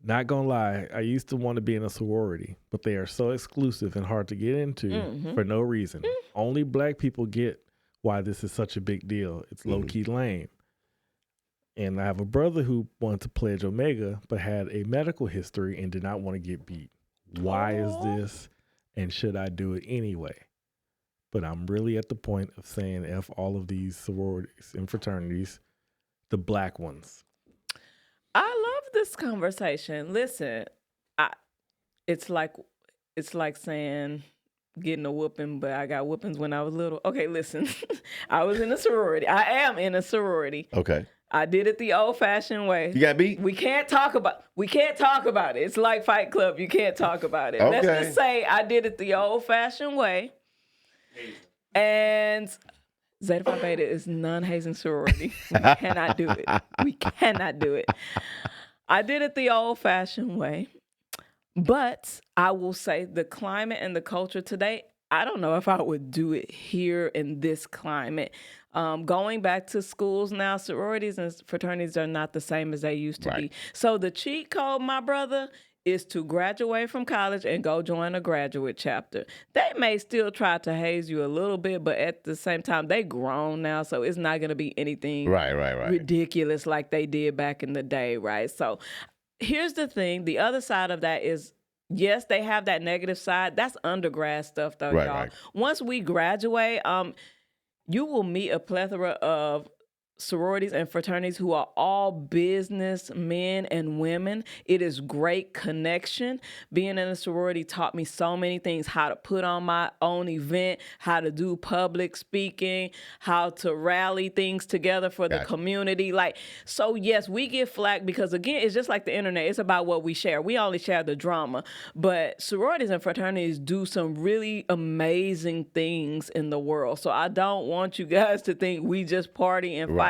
not gonna lie, I used to want to be in a sorority, but they are so exclusive and hard to get into for no reason. Only black people get why this is such a big deal. It's low-key lame. And I have a brother who wanted to pledge Omega, but had a medical history and did not want to get beat. Why is this? And should I do it anyway? But I'm really at the point of saying F all of these sororities and fraternities, the black ones. I love this conversation. Listen, it's like saying getting a whooping, but I got whoopings when I was little. Okay, listen, I was in a sorority. I am in a sorority. Okay. I did it the old-fashioned way. You got beat? We can't talk about it. It's like Fight Club. You can't talk about it. Okay. Let's just say I did it the old-fashioned way. And Zeta Phi Beta is non-hazing sorority. We cannot do it. I did it the old-fashioned way. But I will say the climate and the culture today, I don't know if I would do it here in this climate. Going back to schools now, sororities and fraternities are not the same as they used to be. So the cheat code, my brother, is to graduate from college and go join a graduate chapter. They may still try to haze you a little bit, but at the same time, they grown now, so it's not going to be anything ridiculous like they did back in the day, right? So here's the thing. The other side of that is, yes, they have that negative side. That's undergrad stuff, though, y'all. Right. Once we graduate, you will meet a plethora of sororities and fraternities who are all business men and women. It is great connection. Being in a sorority taught me so many things: how to put on my own event, how to do public speaking, how to rally things together for the community. So yes, we get flack because, again, it's just like the internet. It's about what we share. We only share the drama, but sororities and fraternities do some really amazing things in the world. So I don't want you guys to think we just party and fight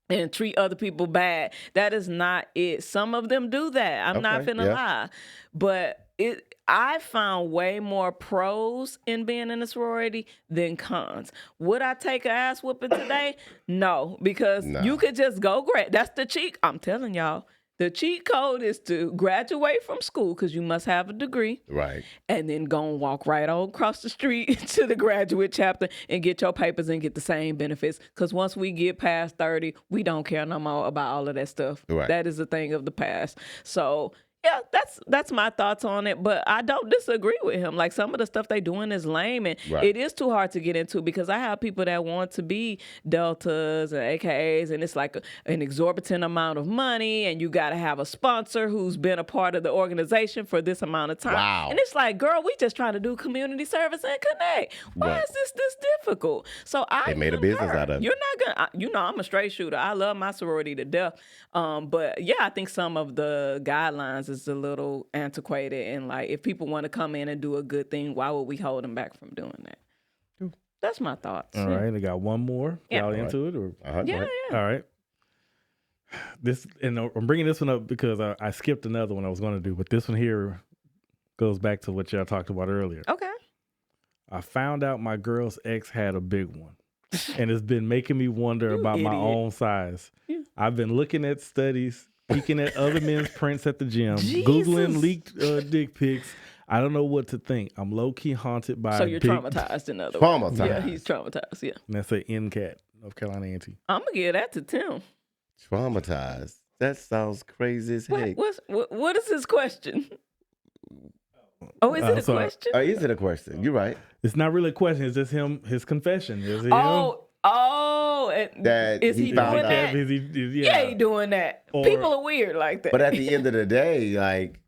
and treat other people bad. That is not it. Some of them do that. I'm not finna lie. But I found way more pros in being in a sorority than cons. Would I take an ass whooping today? No, because you could just go great. That's the cheat. I'm telling y'all, The cheat code is to graduate from school because you must have a degree. Right. And then go and walk right on across the street to the graduate chapter and get your papers and get the same benefits. Because once we get past 30, we don't care no more about all of that stuff. Right. That is a thing of the past. So, yeah, that's my thoughts on it. But I don't disagree with him. Like, some of the stuff they doing is lame, and it is too hard to get into because I have people that want to be Deltas and AKAs, and it's like an exorbitant amount of money, and you got to have a sponsor who's been a part of the organization for this amount of time. Wow. And it's like, girl, we just trying to do community service and connect. Why is this difficult? So they made a business out of it. You're not gonna, I'm a straight shooter. I love my sorority to death. But yeah, I think some of the guidelines is a little antiquated, and like, if people want to come in and do a good thing, why would we hold them back from doing that? That's my thoughts. All right, I got one more. Y'all into it? Or? Yeah. All right. I'm bringing this one up because I skipped another one I was going to do, but this one here goes back to what y'all talked about earlier. Okay. I found out my girl's ex had a big one, and it's been making me wonder about my own size. Yeah. I've been looking at studies, peeking at other men's prints at the gym, Googling leaked dick pics. I don't know what to think. I'm low-key haunted by... So you're traumatized, in other words. Traumatized. Yeah, he's traumatized, yeah. And that's an NCAT, North Carolina A&T. I'm going to give that to Tim. Traumatized. That sounds crazy as heck. What is his question? Oh, is it a question? Is it a question? You're right. It's not really a question. It's just his confession. Is it that is he found doing out. that? Yeah, he doing that. People are weird like that. But at the end of the day, like,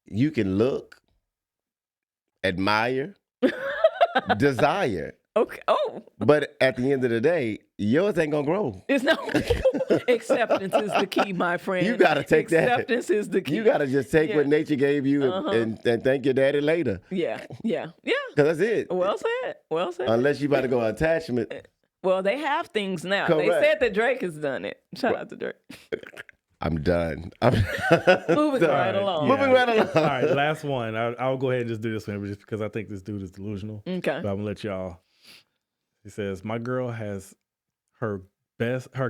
you can look, admire, desire. Okay. Oh. But at the end of the day, yours ain't gonna grow. It's no acceptance is the key, my friend. You gotta take that. Acceptance is the key. You gotta just take what nature gave you and thank your daddy later. Yeah. Because that's it. Well said. Unless you about to go attachment. Well, they have things now. Correct. They said that Drake has done it. Shout out to Drake. I'm done. Moving right along. Moving right along. All right, last one. I'll go ahead and just do this one just because I think this dude is delusional. Okay. But I'm gonna let y'all. He says, my girl has her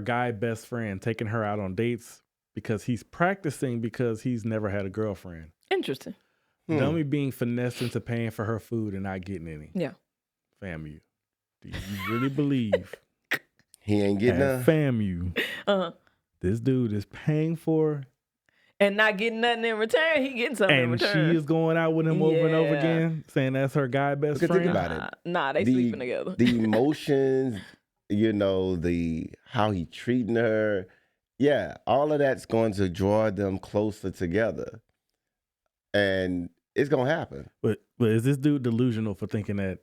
guy best friend taking her out on dates because he's practicing because he's never had a girlfriend. Interesting. Dummy being finessed into paying for her food and not getting any. Yeah. FAMU. Do you really believe he ain't getting none? FAMU. This dude is paying for and not getting nothing in return. He getting something in return. And she is going out with him over and over again, saying that's her guy best friend. Think about it. Nah, they sleeping together. The emotions, how he treating her. Yeah, all of that's going to draw them closer together. And it's going to happen. But is this dude delusional for thinking that,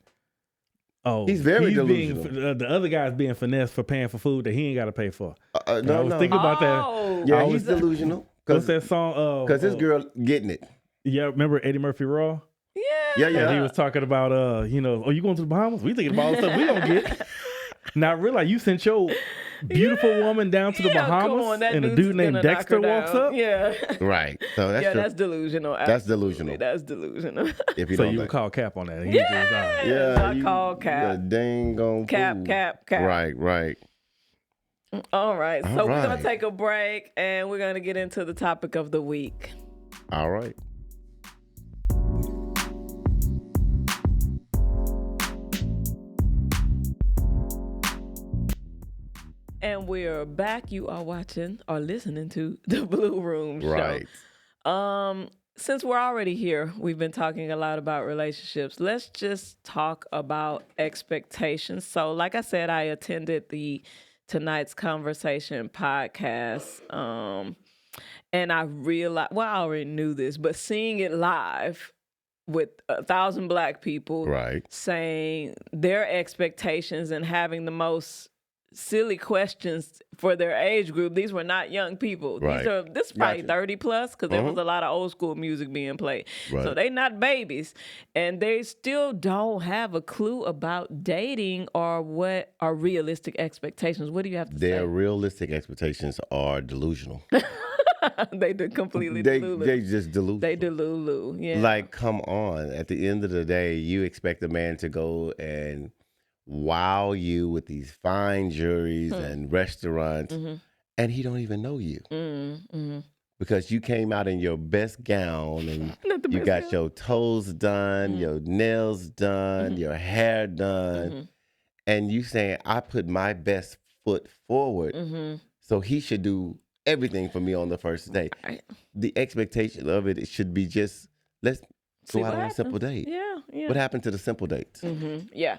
he's very delusional. The other guy's being finessed for paying for food that he ain't got to pay for. No, I was thinking about that. Yeah, he's delusional. What's that song? Because his girl getting it. Yeah, remember Eddie Murphy Raw? Yeah. And he was talking about, you going to the Bahamas? We thinking about all the stuff we don't get. Now, realize you sent your beautiful woman down to the Bahamas, and a dude named Dexter walks up? Yeah. Right. So that's delusional. Absolutely. That's delusional. That's delusional. So you would call Cap on that? I call Cap. Dang on Cap. Right. All right. So we're going to take a break, and we're going to get into the topic of the week. All right. And we're back. You are watching or listening to the Blue Room Show. Right. Since we're already here, we've been talking a lot about relationships. Let's just talk about expectations. So, like I said, I attended the Tonight's Conversation podcast, and I realized, well, I already knew this, but seeing it live with 1,000 Black people saying their expectations and having the most silly questions for their age group. These were not young people. This is probably 30 plus because there was a lot of old school music being played. So they not babies, and they still don't have a clue about dating or what are realistic expectations. What do you have to say? Their realistic expectations are delusional. They completely delulu. They just delusional. They delulu. Yeah. Like, come on. At the end of the day, you expect a man to go and wow you with these fine jewelries and restaurants, and he don't even know you. because you came out in your best gown and you got your toes done, your nails done, your hair done, and you saying, I put my best foot forward, so he should do everything for me on the first date. Right. The expectation of it should be just, let's go out on a simple date. Yeah. What happened to the simple dates? Yeah.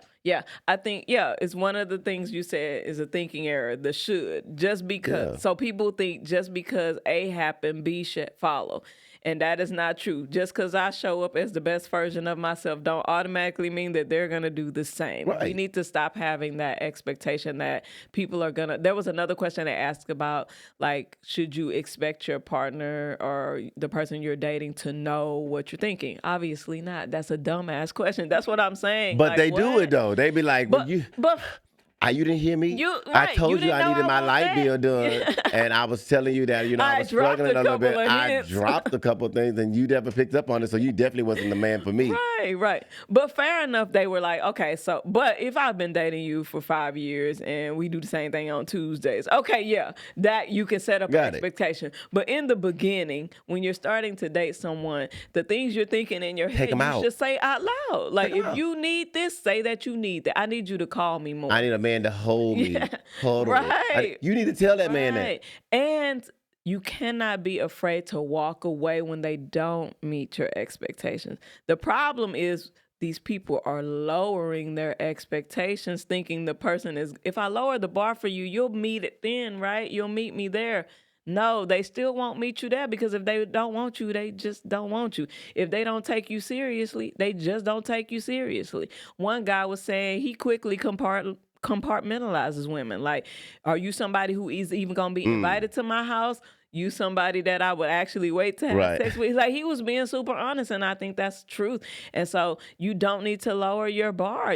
I think, it's one of the things you said is a thinking error, the should. Just because. So people think just because A happened, B should follow. And that is not true. Just because I show up as the best version of myself don't automatically mean that they're going to do the same. Right. We need to stop having that expectation that people are going to... There was another question I asked about, like, should you expect your partner or the person you're dating to know what you're thinking? Obviously not. That's a dumbass question. That's what I'm saying. But like, they do it, though. They be like, you didn't hear me? I told you I needed my light bill done. And I was telling you that, I was struggling a little bit. I dropped a couple of things and you never picked up on it. So you definitely wasn't the man for me. Right. But fair enough, they were like, okay, so, but if I've been dating you for 5 years and we do the same thing on Tuesdays, okay, that you can set up an expectation. But in the beginning, when you're starting to date someone, the things you're thinking in your head, you should say out loud. Like, if you need this, say that you need that. I need you to call me more. I need a man to hold me. Right. You need to tell that man that. And you cannot be afraid to walk away when they don't meet your expectations. The problem is these people are lowering their expectations, thinking the person is, if I lower the bar for you, you'll meet it then, right? You'll meet me there. No, they still won't meet you there because if they don't want you, they just don't want you. If they don't take you seriously, they just don't take you seriously. One guy was saying he quickly compartmentalizes women. Like, are you somebody who is even going to be invited to my house? You somebody that I would actually wait to have sex with? Like, he was being super honest, and I think that's truth. And so you don't need to lower your bar.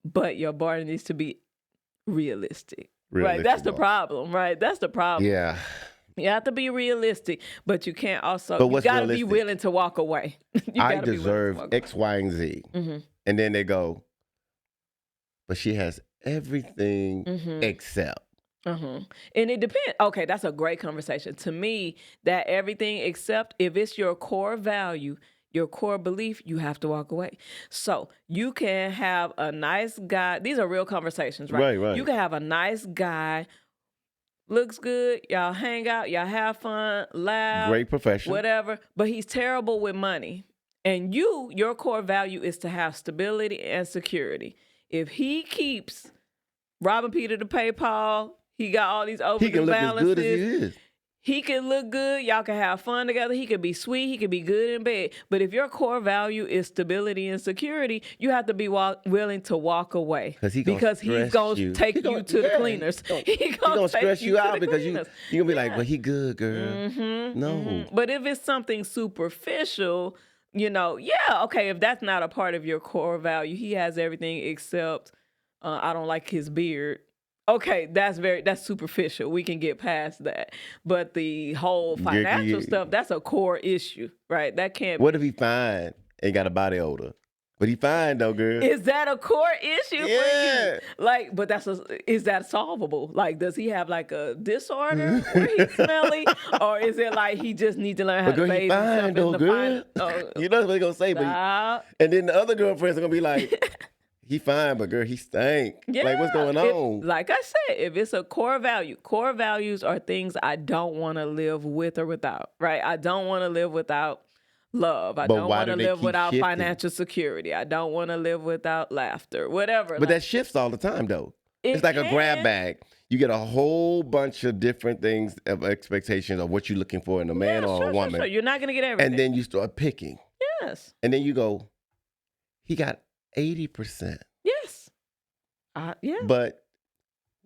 But your bar needs to be realistic. Right? That's the problem, right? That's the problem. Yeah. You have to be realistic, but you can't also, you got to be willing to walk away. I deserve X, Y, and Z. And then they go, but she has everything except. And it depends. Okay, that's a great conversation. To me, that everything except, if it's your core value, your core belief, you have to walk away. So you can have a nice guy. These are real conversations, right? Right. You can have a nice guy, looks good, y'all hang out, y'all have fun, laugh. Great profession. Whatever. But he's terrible with money. And your core value is to have stability and security. If he keeps robbing Peter to pay Paul, he got all these overdue balances. He can look as good as he is. He can look good. Y'all can have fun together. He can be sweet. He can be good in bed. But if your core value is stability and security, you have to be willing to walk away. Because he's going to take you to the cleaners. He's going to stress you out because you're going to be like, well, he good, girl. No. But if it's something superficial, okay, if that's not a part of your core value, he has everything except I don't like his beard. Okay, that's superficial. We can get past that. But the whole financial stuff, that's a core issue, right? That can't. What if he fine and got a body odor? But he fine though, girl. Is that a core issue for you? Like, but is that solvable? Like, does he have like a disorder where he's smelly? Or is it like he just needs to learn how to bathe himself fine though, girl. You know what they're gonna say, and then the other girlfriends are gonna be like, he fine, but girl, he stink. Yeah. Like, what's going on? Like I said, if it's a core value, core values are things I don't want to live with or without, right? I don't want to live without love. I don't want to live without financial security. I don't want to live without laughter, whatever. But that shifts all the time, though. It's like a grab bag. You get a whole bunch of different things of expectations of what you're looking for in a man or a woman. Sure. You're not going to get everything. And then you start picking. Yes. And then you go, he got 80%. Yes. Yeah. But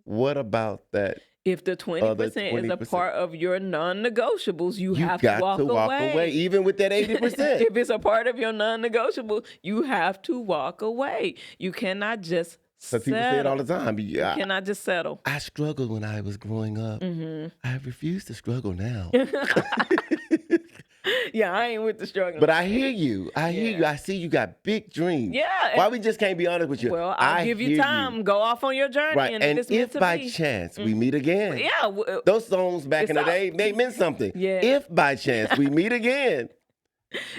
what about that? If the 20% is a part of your non-negotiables, you have to walk away. Even with that 80%. If it's a part of your non-negotiable, you have to walk away. You cannot just settle. People say it all the time. You cannot just settle. I struggled when I was growing up. I refuse to struggle now. Yeah, I ain't with the struggling. But I hear you. I hear you. I see you got big dreams. Yeah. Why we just can't be honest with you? Well, I'll give you time. Go off on your journey. Right. And if if by chance we meet again. Yeah. Those songs back in the day, they meant something. Yeah. If by chance we meet again.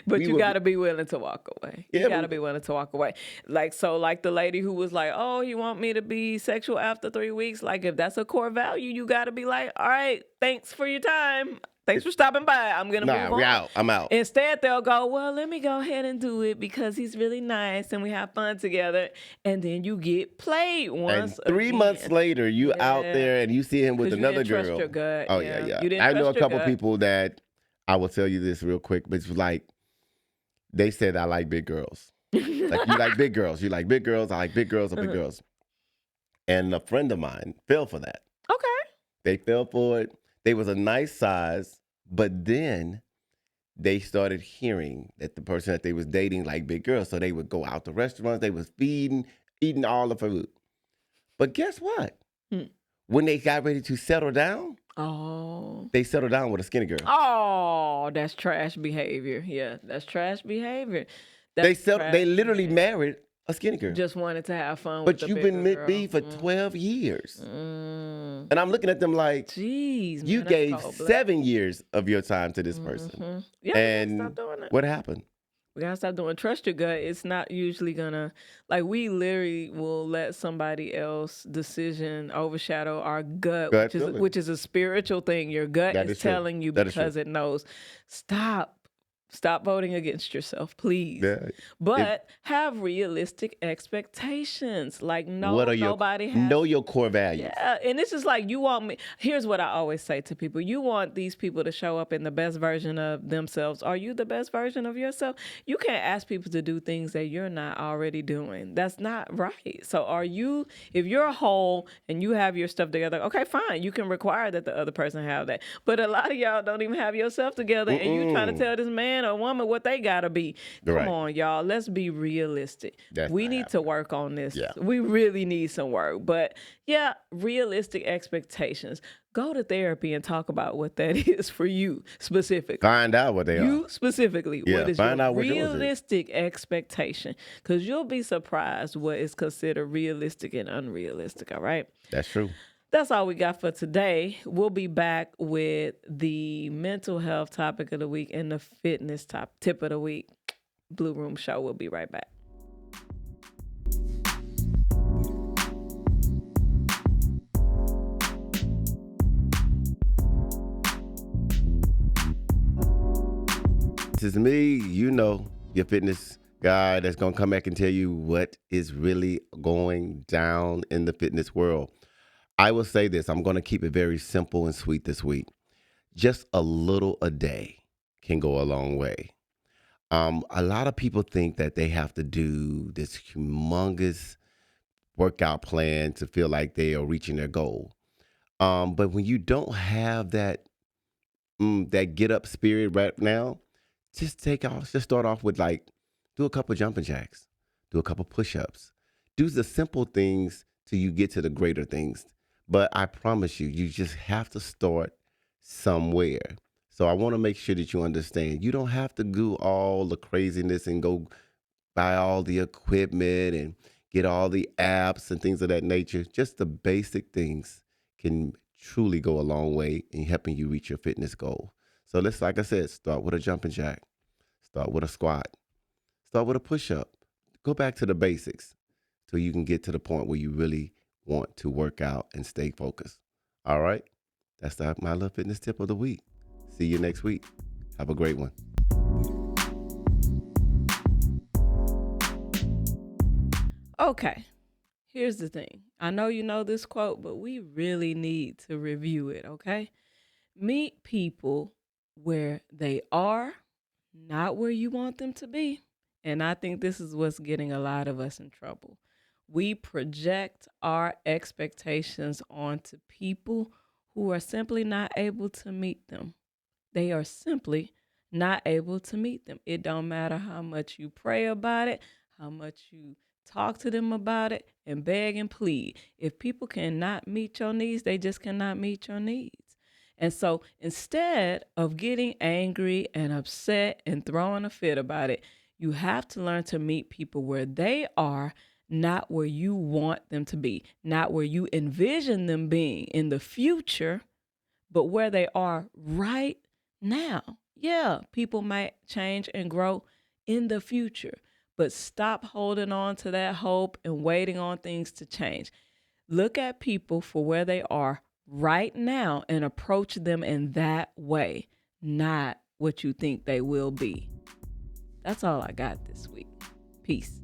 But you got to be willing to walk away. You got to be willing to walk away. Like the lady who was like, oh, you want me to be sexual after 3 weeks? Like, if that's a core value, you got to be like, all right, thanks for your time. Thanks for stopping by. I'm going to move on. We're out. I'm out. Instead, they'll go, well, let me go ahead and do it because he's really nice and we have fun together. And then you get played once. And 3 months later, you out there and you see him with another girl. Trust your gut. Oh, yeah. I know a couple people that, I will tell you this real quick, but it's like, they said, I like big girls. Like, you like big girls. You like big girls. I like big girls or big girls. And a friend of mine fell for that. Okay. They fell for it. They was a nice size, but then they started hearing that the person that they was dating liked big girls. So they would go out to restaurants. They was eating all the food. But guess what? When they got ready to settle down, they settled down with a skinny girl. Oh, that's trash behavior. Yeah, that's trash behavior. They literally married a skinny girl. Just wanted to have fun but with you've been with me for 12 years. And I'm looking at them like, jeez, you gave 7 years of your time to this person. Yeah, and stop doing it. What happened? We gotta stop doing trust your gut. It's not usually gonna, like, we literally will let somebody else's decision overshadow our gut which is a spiritual thing. Your gut is telling you because it knows. Stop voting against yourself, please. Yeah. But have realistic expectations. Like, nobody has. Know your core values. Yeah, and this is like, you want me. Here's what I always say to people. You want these people to show up in the best version of themselves. Are you the best version of yourself? You can't ask people to do things that you're not already doing. That's not right. So if you're whole and you have your stuff together, okay, fine. You can require that the other person have that. But a lot of y'all don't even have yourself together, and you trying to tell this man or woman what they gotta be. Come on, y'all. Let's be realistic. We need to work on this. Yeah. We really need some work. But yeah, realistic expectations. Go to therapy and talk about what that is for you specifically. Find out what they are. You specifically. Yeah, what is find your out what realistic expectation? Because you'll be surprised what is considered realistic and unrealistic. All right. That's true. That's all we got for today. We'll be back with the mental health topic of the week and the fitness tip of the week. Blue Room Show. We'll be right back. This is me, your fitness guy that's going to come back and tell you what is really going down in the fitness world. I will say this. I'm going to keep it very simple and sweet this week. Just a little a day can go a long way. A lot of people think that they have to do this humongous workout plan to feel like they are reaching their goal. But when you don't have that get up spirit right now, just start off with do a couple jumping jacks, do a couple push-ups, do the simple things till you get to the greater things. But I promise you just have to start somewhere. So I want to make sure that you understand, you don't have to do all the craziness and go buy all the equipment and get all the apps and things of that nature. Just the basic things can truly go a long way in helping you reach your fitness goal. So let's, like I said, start with a jumping jack, start with a squat, start with a push-up. Go back to the basics till you can get to the point where you really want to work out and stay focused. All right? That's my little fitness tip of the week. See you next week. Have a great one. Okay. Here's the thing. I know you know this quote, but we really need to review it, okay? Meet people where they are, not where you want them to be. And I think this is what's getting a lot of us in trouble. We project our expectations onto people who are simply not able to meet them. They are simply not able to meet them. It don't matter how much you pray about it, how much you talk to them about it, and beg and plead. If people cannot meet your needs, they just cannot meet your needs. And so instead of getting angry and upset and throwing a fit about it, you have to learn to meet people where they are, not where you want them to be, not where you envision them being in the future, but where they are right now. Yeah, people might change and grow in the future, but stop holding on to that hope and waiting on things to change. Look at people for where they are right now and approach them in that way, not what you think they will be. That's all I got this week. Peace.